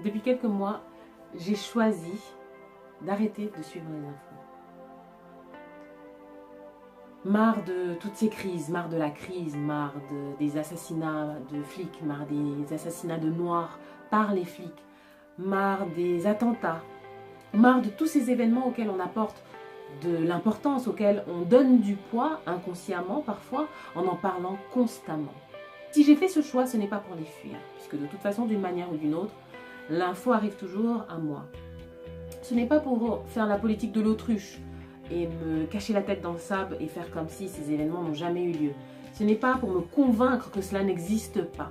Depuis quelques mois, j'ai choisi d'arrêter de suivre les infos. Marre de toutes ces crises, marre de la crise, marre des assassinats de flics, marre des assassinats de noirs par les flics, marre des attentats, marre de tous ces événements auxquels on apporte de l'importance, auxquels on donne du poids, inconsciemment parfois, en parlant constamment. Si j'ai fait ce choix, ce n'est pas pour les fuir, puisque de toute façon, d'une manière ou d'une autre, l'info arrive toujours à moi. Ce n'est pas pour faire la politique de l'autruche et me cacher la tête dans le sable et faire comme si ces événements n'ont jamais eu lieu. Ce n'est pas pour me convaincre que cela n'existe pas.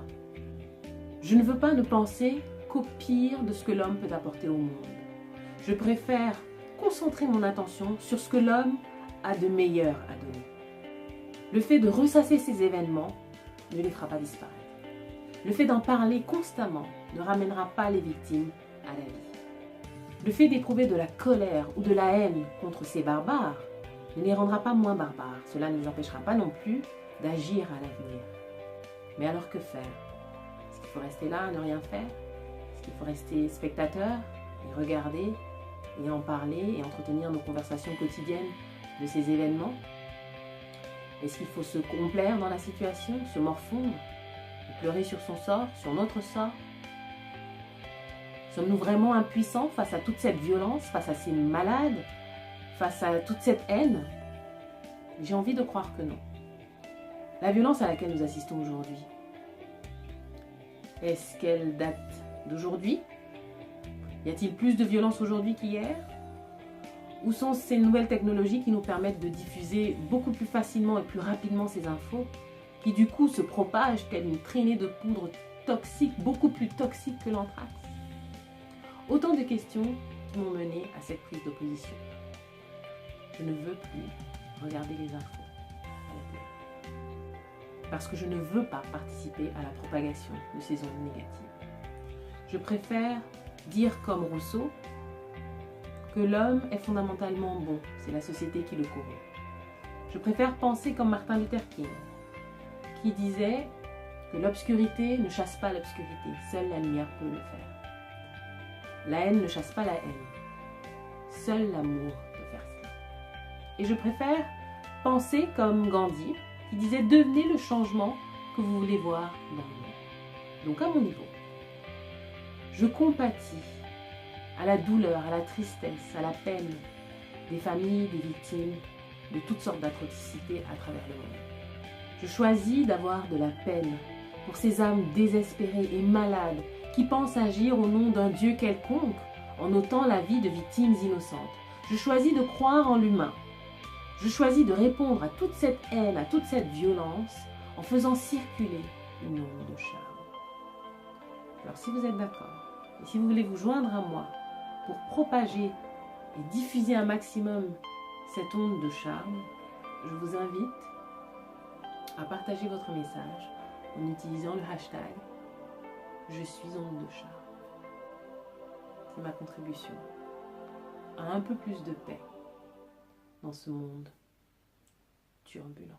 Je ne veux pas ne penser qu'au pire de ce que l'homme peut apporter au monde. Je préfère concentrer mon attention sur ce que l'homme a de meilleur à donner. Le fait de ressasser ces événements ne les fera pas disparaître. Le fait d'en parler constamment ne ramènera pas les victimes à la vie. Le fait d'éprouver de la colère ou de la haine contre ces barbares ne les rendra pas moins barbares. Cela ne les empêchera pas non plus d'agir à l'avenir. Mais alors que faire? Est-ce qu'il faut rester là, ne rien faire? Est-ce qu'il faut rester spectateur et regarder et en parler et entretenir nos conversations quotidiennes de ces événements? Est-ce qu'il faut se complaire dans la situation, se morfondre, et pleurer sur son sort, sur notre sort? Sommes-nous vraiment impuissants face à toute cette violence, face à ces malades, face à toute cette haine? J'ai envie de croire que non. La violence à laquelle nous assistons aujourd'hui, est-ce qu'elle date d'aujourd'hui? Y a-t-il plus de violence aujourd'hui qu'hier? Où sont ces nouvelles technologies qui nous permettent de diffuser beaucoup plus facilement et plus rapidement ces infos, qui du coup se propagent telle une traînée de poudre toxique, beaucoup plus toxique que l'anthrax? Autant de questions qui m'ont mené à cette prise d'opposition. Je ne veux plus regarder les infos à la télé. Parce que je ne veux pas participer à la propagation de ces ondes négatives. Je préfère dire comme Rousseau que l'homme est fondamentalement bon, c'est la société qui le corrompt. Je préfère penser comme Martin Luther King, qui disait que l'obscurité ne chasse pas l'obscurité, seule la lumière peut le faire. La haine ne chasse pas la haine, seul l'amour peut faire cela. Et je préfère penser comme Gandhi, qui disait « Devenez le changement que vous voulez voir dans le monde ». Donc à mon niveau, je compatis à la douleur, à la tristesse, à la peine des familles, des victimes, de toutes sortes d'atrocités à travers le monde. Je choisis d'avoir de la peine pour ces âmes désespérées et malades qui pensent agir au nom d'un Dieu quelconque en ôtant la vie de victimes innocentes. Je choisis de croire en l'humain. Je choisis de répondre à toute cette haine, à toute cette violence en faisant circuler une onde de charme. Alors si vous êtes d'accord et si vous voulez vous joindre à moi pour propager et diffuser un maximum cette onde de charme, je vous invite à partager votre message en utilisant le hashtag Je suis onde de charme. C'est ma contribution à un peu plus de paix dans ce monde turbulent.